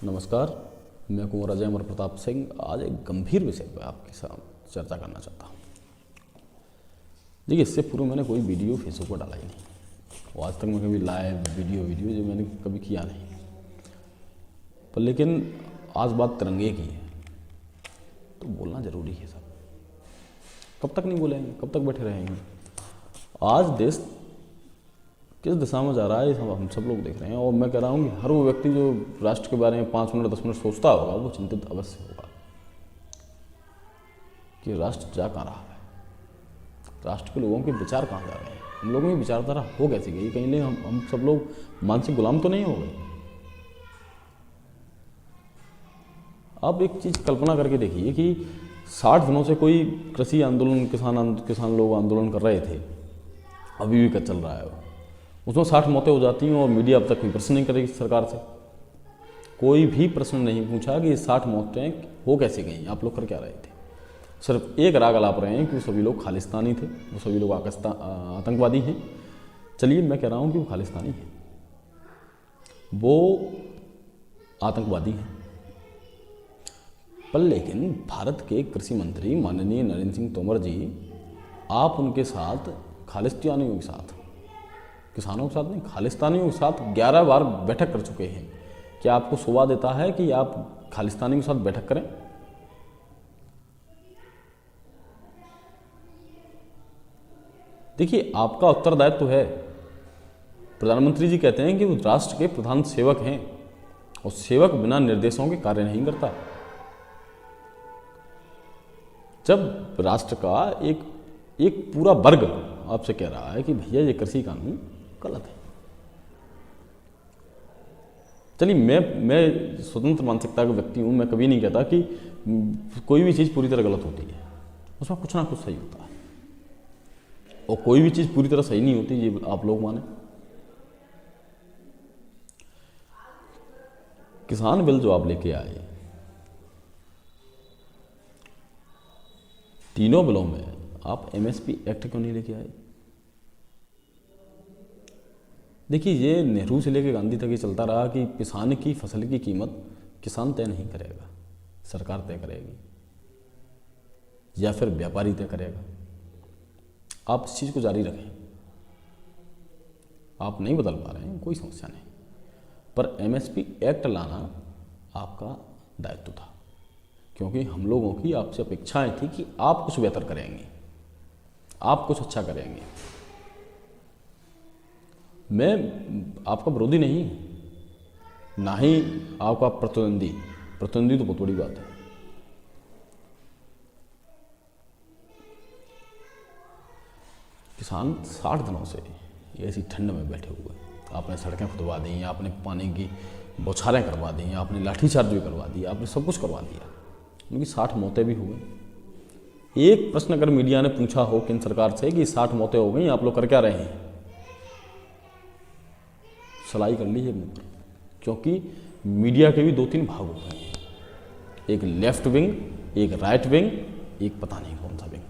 नमस्कार। मैं कुंवर अजय अमर प्रताप सिंह आज एक गंभीर विषय पर आपके साथ चर्चा करना चाहता हूँ। देखिए, इससे पूर्व मैंने कोई वीडियो फेसबुक पर डाला ही नहीं और आज तक मैं कभी लाइव वीडियो जो मैंने कभी किया नहीं। पर लेकिन आज बात तिरंगे की है तो बोलना ज़रूरी है सब। कब तक नहीं बोलेंगे, कब तक बैठे रहेंगे। आज देश किस दिशा में जा रहा है हम सब लोग देख रहे हैं और मैं कह रहा हूँ कि हर वो व्यक्ति जो राष्ट्र के बारे में 5 मिनट 10 मिनट सोचता होगा वो चिंतित अवश्य होगा कि राष्ट्र जा कहाँ रहा है, राष्ट्र के लोगों के विचार कहाँ जा रहे हैं, हम लोगों की विचारधारा हो कैसी गई। कहीं नहीं हम सब लोग मानसिक गुलाम तो नहीं हो गए। आप एक चीज़ कल्पना करके देखिए कि 60 दिनों से कोई कृषि आंदोलन किसान लोग आंदोलन कर रहे थे, अभी भी चल रहा है वो। उसमें 60 मौतें हो जाती हैं और मीडिया अब तक कोई प्रश्न नहीं करेगी सरकार से। कोई भी प्रश्न नहीं पूछा कि ये 60 मौतें हो कैसे गई, आप लोग कर क्या रहे थे। सिर्फ एक राग अलाप रहे हैं कि वो सभी लोग खालिस्तानी थे, वो सभी लोग आतंकवादी हैं। चलिए, मैं कह रहा हूँ कि वो खालिस्तानी हैं, वो आतंकवादी हैं। पर लेकिन भारत के कृषि मंत्री माननीय नरेंद्र सिंह तोमर जी, आप उनके साथ खालिस्तानियों के साथ, किसानों के साथ नहीं, खालिस्तानियों के साथ 11 बार बैठक कर चुके हैं। क्या आपको शोभा देता है कि आप खालिस्तानियों के साथ बैठक करें? देखिए, आपका उत्तरदायित्व तो है। प्रधानमंत्री जी कहते हैं कि वो राष्ट्र के प्रधान सेवक हैं और सेवक बिना निर्देशों के कार्य नहीं करता। जब राष्ट्र का एक पूरा वर्ग आपसे कह रहा है कि भैया ये कृषि कानून गलत है। चलिए, मैं स्वतंत्र मानसिकता का व्यक्ति हूँ। मैं कभी नहीं कहता कि कोई भी चीज़ पूरी तरह गलत होती है, उसमें कुछ ना कुछ सही होता है और कोई भी चीज़ पूरी तरह सही नहीं होती, ये आप लोग माने। किसान बिल जो आप लेके आए, तीनों बिलों में आप एमएसपी एक्ट क्यों नहीं लेके आए? देखिए, ये नेहरू से लेकर गांधी तक ही चलता रहा कि किसान की फसल की कीमत किसान तय नहीं करेगा, सरकार तय करेगी या फिर व्यापारी तय करेगा। आप इस चीज़ को जारी रखें। आप नहीं बदल पा रहे हैं, कोई समस्या नहीं, पर एमएसपी एक्ट लाना आपका दायित्व था, क्योंकि हम लोगों की आपसे अपेक्षाएं थी कि आप कुछ बेहतर करेंगे, आप कुछ अच्छा करेंगे। मैं आपका विरोधी नहीं, ना ही आपका प्रतिद्वंदी तो बहुत बड़ी बात है। किसान 60 दिनों से ऐसी ठंड में बैठे हुए, आपने सड़कें खुदवा दी, आपने पानी की बौछारें करवा दी, आपने लाठीचार्ज भी करवा दिया, आपने सब कुछ करवा दिया, उनकी 60 मौतें भी हो गई। एक प्रश्न अगर मीडिया ने पूछा हो केंद्र सरकार से कि 60 मौतें हो गई, आप लोग कर क्या रहे हैं, सलाई कर ली है मुंह पर। क्योंकि मीडिया के भी 2-3 भाग होते हैं, एक लेफ्ट विंग, एक राइट विंग, एक पता नहीं कौन सा विंग।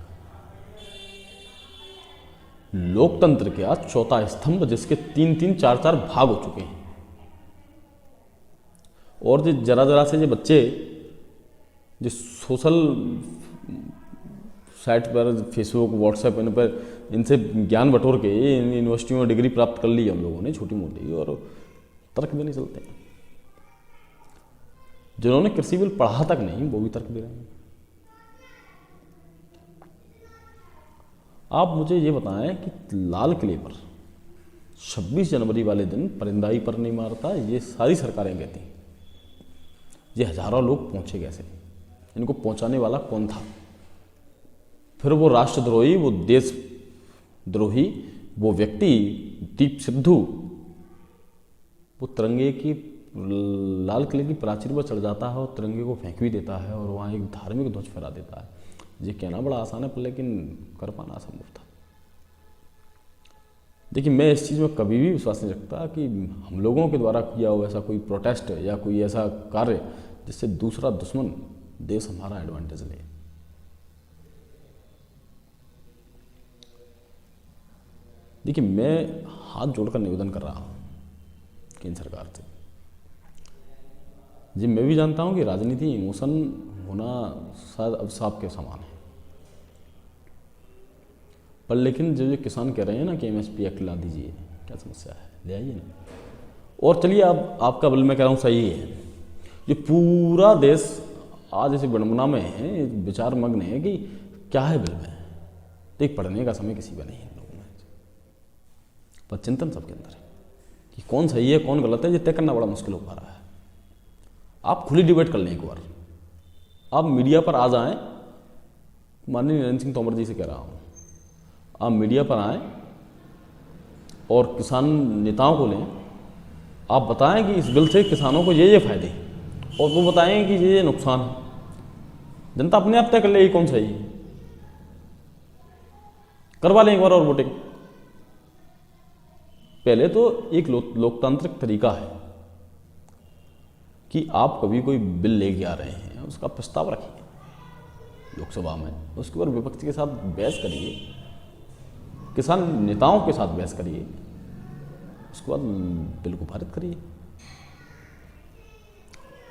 लोकतंत्र का चौथा स्तंभ जिसके 3-3 4-4 भाग हो चुके हैं, और जो जरा से जो बच्चे जो सोशल साइट पर, फेसबुक, व्हाट्सएप, इन पर इनसे ज्ञान बटोर के इन यूनिवर्सिटियों में डिग्री प्राप्त कर ली हम लोगों ने छोटी मोटी, और तर्क भी नहीं चलते। जिन्होंने कृषि बिल पढ़ा तक नहीं, वो भी तर्क दे रहे हैं। आप मुझे ये बताएं कि लाल किले पर 26 जनवरी वाले दिन परिंदा ही पर नहीं मारता, ये सारी सरकारें कहती हैं। ये हजारों लोग पहुंचे कैसे, इनको पहुंचाने वाला कौन था? फिर वो राष्ट्रद्रोही, वो देशद्रोही, वो व्यक्ति दीप सिद्धू, वो तिरंगे की लाल किले की प्राचीर पर चढ़ जाता है और तिरंगे को फेंक भी देता है और वहाँ एक धार्मिक ध्वज फहरा देता है। ये कहना बड़ा आसान है, पर लेकिन कर पाना असंभव था। देखिए, मैं इस चीज़ में कभी भी विश्वास नहीं रखता कि हम लोगों के द्वारा किया हुआ ऐसा कोई प्रोटेस्ट या कोई ऐसा कार्य जिससे दूसरा दुश्मन देश हमारा एडवांटेज ले। देखिए, मैं हाथ जोड़कर निवेदन कर रहा हूँ केंद्र सरकार से जी मैं भी जानता हूँ कि राजनीति इमोशन होना शायद अब सांप के समान है, पर लेकिन जो किसान कह रहे हैं ना कि एमएसपी एक्ट ला दीजिए, क्या समस्या है, ले आइए ना। और चलिए अब आपका बिल मैं कह रहा हूँ सही है, ये पूरा देश आज इस विडंबना में है, विचार मग्न है कि क्या है बिल में, देख पढ़ने का समय किसी का नहीं है लोगों में, पर चिंतन सबके अंदर है कि कौन सही है कौन गलत है, ये तय करना बड़ा मुश्किल हो पा रहा है। आप खुली डिबेट कर लें एक बार, आप मीडिया पर आ जाएं, माननीय नरेंद्र सिंह तोमर जी से कह रहा हूँ, आप मीडिया पर आएं और किसान नेताओं को लें, आप बताएं कि इस बिल से किसानों को ये फायदे हैं और वो बताएं कि ये नुकसान है, जनता अपने आप तय कर लेगी कौन सही है, करवा लें एक बार और वोटिंग। पहले तो एक लोकतांत्रिक तरीका है कि आप कभी कोई बिल लेके आ रहे हैं, उसका प्रस्ताव रखिए लोकसभा में, उसके ऊपर विपक्ष के साथ बहस करिए, किसान नेताओं के साथ बहस करिए, उसके बाद बिल को पारित करिए।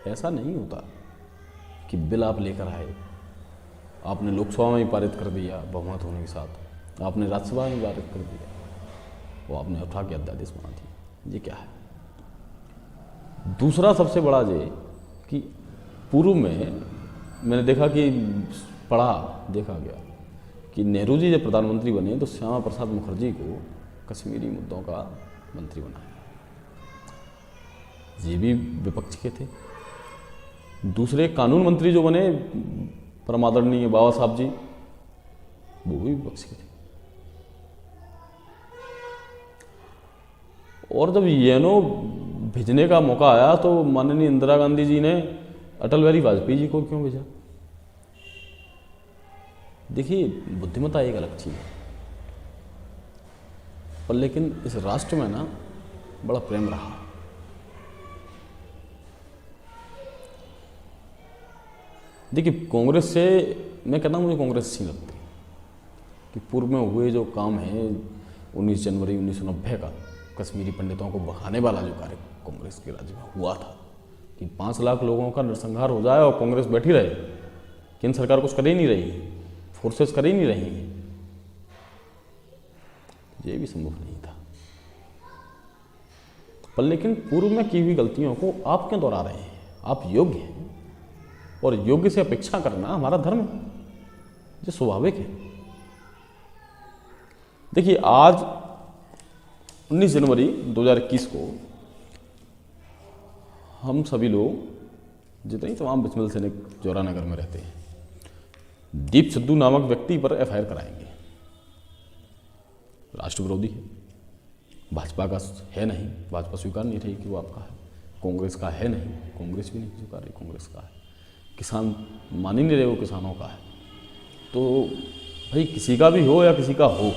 ऐसा नहीं होता कि बिल आप लेकर आए, आपने लोकसभा में ही पारित कर दिया बहुमत होने के साथ, आपने राज्यसभा में पारित कर दिया, वो आपने उठा के अध्यादेश बना दिया, ये क्या है। दूसरा सबसे बड़ा ये कि पूर्व में मैंने देखा कि देखा गया कि नेहरू जी जब प्रधानमंत्री बने तो श्यामा प्रसाद मुखर्जी को कश्मीरी मुद्दों का मंत्री बनाया, ये भी विपक्ष के थे। दूसरे कानून मंत्री जो बने परम आदरणीय बाबा साहब जी, वो भी विपक्ष के थे। और जब येनो भेजने का मौका आया तो माननीय इंदिरा गांधी जी ने अटल बिहारी वाजपेयी जी को क्यों भेजा। देखिए बुद्धिमत्ता एक अलग चीज है, पर लेकिन इस राष्ट्र में ना बड़ा प्रेम रहा। देखिए कांग्रेस से मैं कहता हूँ, मुझे कांग्रेस अच्छी लगती है कि पूर्व में हुए जो काम है 19 जनवरी 1990 का कश्मीरी पंडितों को बहाने वाला जो कार्य कांग्रेस के राज्य में हुआ था कि 5 लाख लोगों का नरसंहार हो जाए और कांग्रेस बैठी रहे, केंद्र सरकार कुछ कर ही नहीं रही, फोर्सेस कर ही नहीं रही हैं, ये भी संभव नहीं था। पर लेकिन पूर्व में की हुई गलतियों को आप क्यों दोहरा रहे हैं, आप योग्य हैं और योग्य से अपेक्षा करना हमारा धर्म है, जो स्वाभाविक है। देखिए आज 19 जनवरी 2021 को हम सभी लोग जितने तमाम बिस्मिल सैनिक जोरा नगर में रहते हैं, दीप सिद्धू नामक व्यक्ति पर एफआईआर कराएंगे। राष्ट्र विरोधी है, भाजपा का है नहीं, भाजपा स्वीकार नहीं रही कि वो आपका है, कांग्रेस का है नहीं, कांग्रेस भी नहीं स्वीकार रही कांग्रेस का है, किसान मान ही नहीं रहे वो किसानों का है। तो भाई किसी का भी हो या किसी का हो,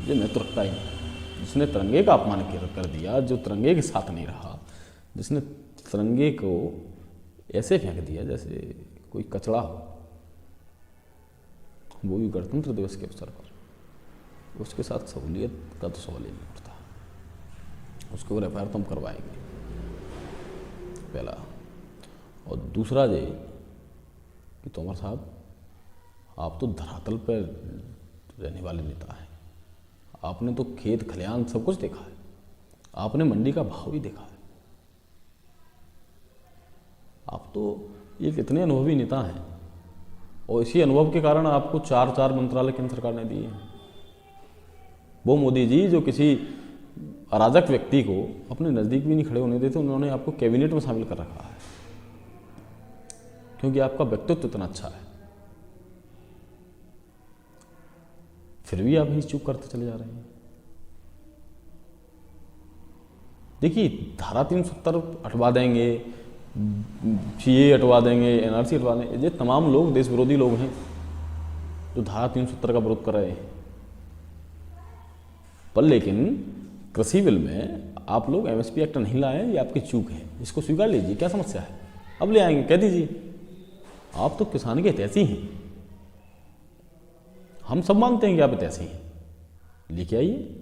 ये नेतृत्व रखता ही नहीं। जिसने तिरंगे का अपमान कर दिया, जो तिरंगे के साथ नहीं रहा, जिसने तिरंगे को ऐसे फेंक दिया जैसे कोई कचड़ा हो, वो भी गणतंत्र दिवस के अवसर पर, उसके साथ सहूलियत का तो सवाल ही नहीं उठता। उसके ऊपर एफआईआर तो हम करवाएंगे पहला। और दूसरा ये कि तोमर साहब आप तो धरातल पर रहने वाले नेता हैं, आपने तो खेत खलियान सब कुछ देखा है, आपने मंडी का भाव भी देखा है, आप तो एक इतने अनुभवी नेता हैं और इसी अनुभव के कारण आपको 4 मंत्रालय केंद्र सरकार ने दिए हैं। वो मोदी जी जो किसी अराजक व्यक्ति को अपने नज़दीक भी नहीं खड़े होने देते, उन्होंने आपको कैबिनेट में शामिल कर रखा है क्योंकि आपका व्यक्तित्व इतना अच्छा है। फिर भी आप ही चुप करते चले जा रहे हैं। देखिए धारा 370 हटवा देंगे, सीए हटवा देंगे, एनआरसी हटवा देंगे, ये तमाम लोग देश विरोधी लोग हैं जो धारा 370 का विरोध कर रहे हैं। पर लेकिन कृषि बिल में आप लोग एमएसपी एक्ट नहीं लाए, ये आपकी चूक है, इसको स्वीकार लीजिए, क्या समस्या है, अब ले आएंगे, कह दीजिए। आप तो किसान के हितैषी हैं, हम सब मानते हैं कि आप हितैषी हैं, लेके आइए।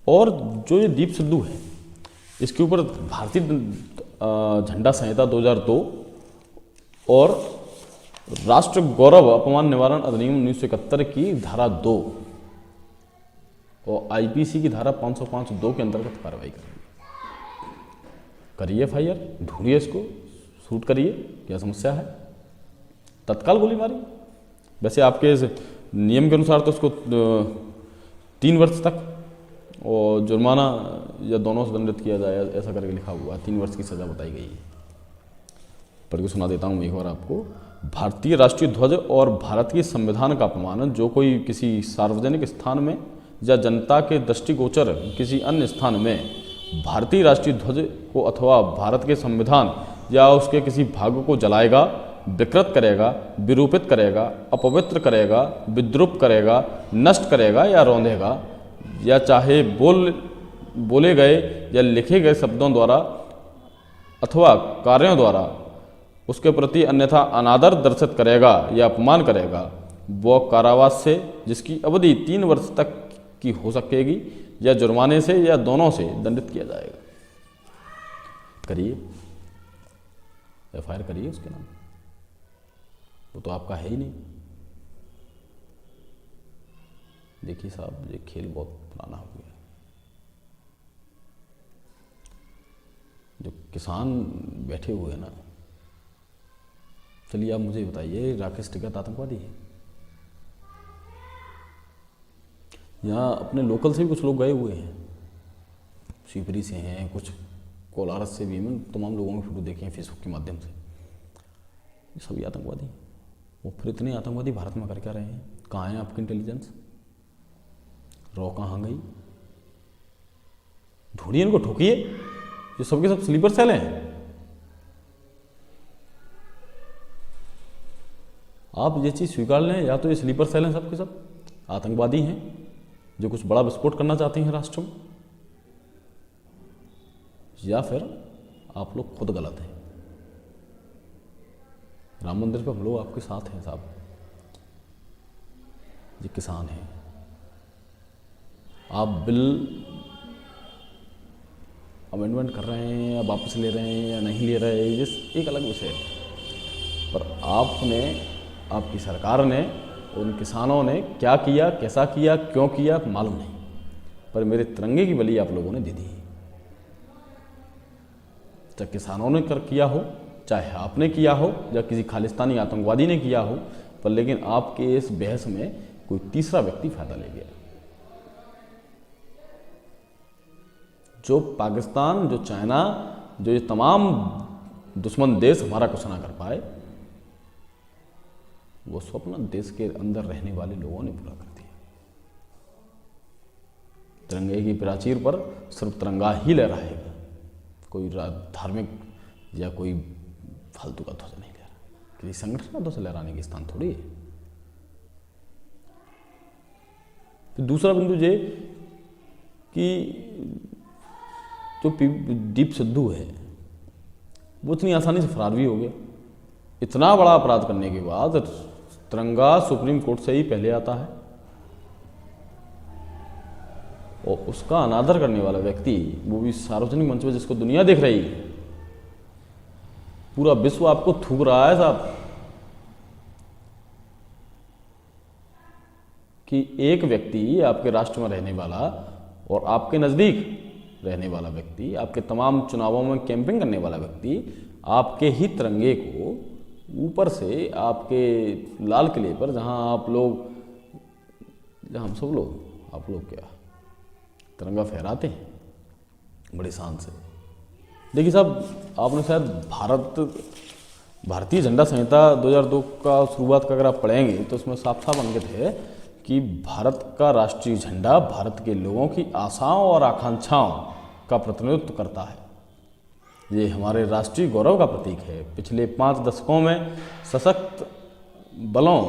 और जो ये दीप सिद्धू है, इसके ऊपर भारतीय झंडा संहिता 2002 और राष्ट्र गौरव अपमान निवारण अधिनियम 1971 की धारा 2 और आईपीसी की धारा 505(2) के अंतर्गत कार्रवाई करिए FIR, ढूंढिए इसको, शूट करिए, क्या समस्या है, तत्काल गोली मारी। वैसे आपके इस नियम के अनुसार तो उसको 3 वर्ष तक और जुर्माना या दोनों से दंडित किया जाए, ऐसा करके लिखा हुआ है। 3 वर्ष की सज़ा बताई गई है। पढ़ के सुना देता हूँ एक बार आपको। भारतीय राष्ट्रीय ध्वज और भारत के संविधान का अपमान जो कोई किसी सार्वजनिक स्थान में या जनता के दृष्टिगोचर किसी अन्य स्थान में भारतीय राष्ट्रीय ध्वज को अथवा भारत के संविधान या उसके किसी भाग को जलाएगा, विकृत करेगा, विरूपित करेगा, अपवित्र करेगा, विद्रूप करेगा, नष्ट करेगा या रौंदेगा, या चाहे बोले गए या लिखे गए शब्दों द्वारा अथवा कार्यों द्वारा उसके प्रति अन्यथा अनादर दर्शित करेगा या अपमान करेगा, वह कारावास से जिसकी अवधि 3 वर्ष तक की हो सकेगी या जुर्माने से या दोनों से दंडित किया जाएगा। करिए, FIR करिए उसके नाम, वो तो आपका है ही नहीं। देखिए साहब, ये खेल बहुत पुराना हो गया। जो किसान बैठे हुए हैं ना, चलिए आप मुझे बताइए, राकेश टिकैत आतंकवादी है? यहाँ अपने लोकल से भी कुछ लोग गए हुए हैं, शिवपुरी से हैं, कुछ कोलारस से भी। मैंने तमाम लोगों की फोटो देखे हैं फेसबुक के माध्यम से। ये सभी आतंकवादी हैं। वो फिर इतने आतंकवादी भारत में कर क्या रहे हैं? कहाँ है आपकी इंटेलिजेंस? रॉ कहाँ गई? ढूंढिए इनको, ठोकिए। ये सबके सब स्लीपर सेल हैं। आप ये चीज़ स्वीकार लें, या तो ये स्लीपर सेल हैं सबके सब, आतंकवादी हैं जो कुछ बड़ा विस्फोट करना चाहते हैं राष्ट्र में, या फिर आप लोग खुद गलत हैं। राम मंदिर पे हम लोग आपके साथ हैं साहब। ये किसान हैं, आप बिल अमेंडमेंट कर रहे हैं या वापस ले रहे हैं या नहीं ले रहे हैं, ये एक अलग विषय है। पर आपने, आपकी सरकार ने, उन किसानों ने क्या किया, कैसा किया, क्यों किया मालूम नहीं, पर मेरे तिरंगे की बलि आप लोगों ने दे दी। चाहे किसानों ने कर किया हो, चाहे आपने किया हो, या किसी खालिस्तानी आतंकवादी ने किया हो, पर लेकिन आपके इस बहस में कोई तीसरा व्यक्ति फायदा ले गया। जो पाकिस्तान, जो चाइना, जो ये तमाम दुश्मन देश हमारा कुछ ना कर पाए, वो स्वप्न देश के अंदर रहने वाले लोगों ने पूरा कर दिया। तिरंगे की प्राचीर पर सिर्फ तिरंगा ही लहराएगा, कोई धार्मिक या कोई फालतू का ध्वज नहीं लहरा। किसी संगठन का ध्वज लहराने के स्थान थोड़ी है। फिर दूसरा बिंदु ये कि जो दीप सिद्धू है वो इतनी आसानी से फरार भी हो गया। इतना बड़ा अपराध करने के बाद तिरंगा सुप्रीम कोर्ट से ही पहले आता है, और उसका अनादर करने वाला व्यक्ति, वो भी सार्वजनिक मंच पर जिसको दुनिया देख रही है, पूरा विश्व आपको थूक रहा है साहब कि एक व्यक्ति, आपके राष्ट्र में रहने वाला और आपके नज़दीक रहने वाला व्यक्ति, आपके तमाम चुनावों में कैंपिंग करने वाला व्यक्ति, आपके ही तिरंगे को ऊपर से आपके लाल किले पर, जहां आप लोग, जहां हम सब लोग, आप लोग क्या तिरंगा फहराते हैं बड़ी शान से। देखिए साहब, आपने शायद भारतीय झंडा संहिता 2002 का शुरुआत का अगर आप पढ़ेंगे तो उसमें साफ साफ अंकित है कि भारत का राष्ट्रीय झंडा भारत के लोगों की आशाओं और आकांक्षाओं का प्रतिनिधित्व करता है। ये हमारे राष्ट्रीय गौरव का प्रतीक है। पिछले 5 दशकों में सशक्त बलों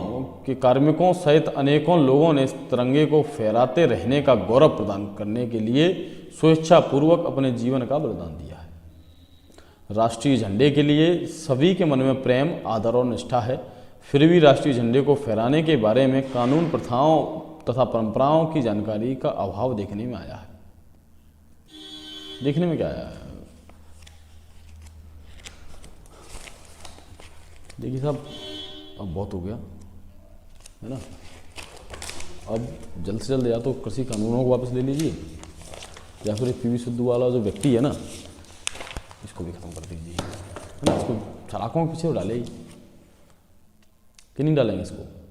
के कार्मिकों सहित अनेकों लोगों ने इस तिरंगे को फहराते रहने का गौरव प्रदान करने के लिए स्वेच्छापूर्वक अपने जीवन का बलिदान दिया है। राष्ट्रीय झंडे के लिए सभी के मन में प्रेम, आदर और निष्ठा है। फिर भी राष्ट्रीय झंडे को फहराने के बारे में कानून, प्रथाओं तथा परंपराओं की जानकारी का अभाव देखने में आया है। देखने में क्या आया है? देखिए साहब, अब बहुत हो गया है ना। अब जल्द से जल्द या तो कृषि कानूनों को वापस ले लीजिए, या फिर पीवी सिद्धू वाला जो व्यक्ति है ना, इसको भी खत्म कर दीजिए, है ना। इसको सलाखों के पीछे डाले ही कि नहीं डालेंगे इसको।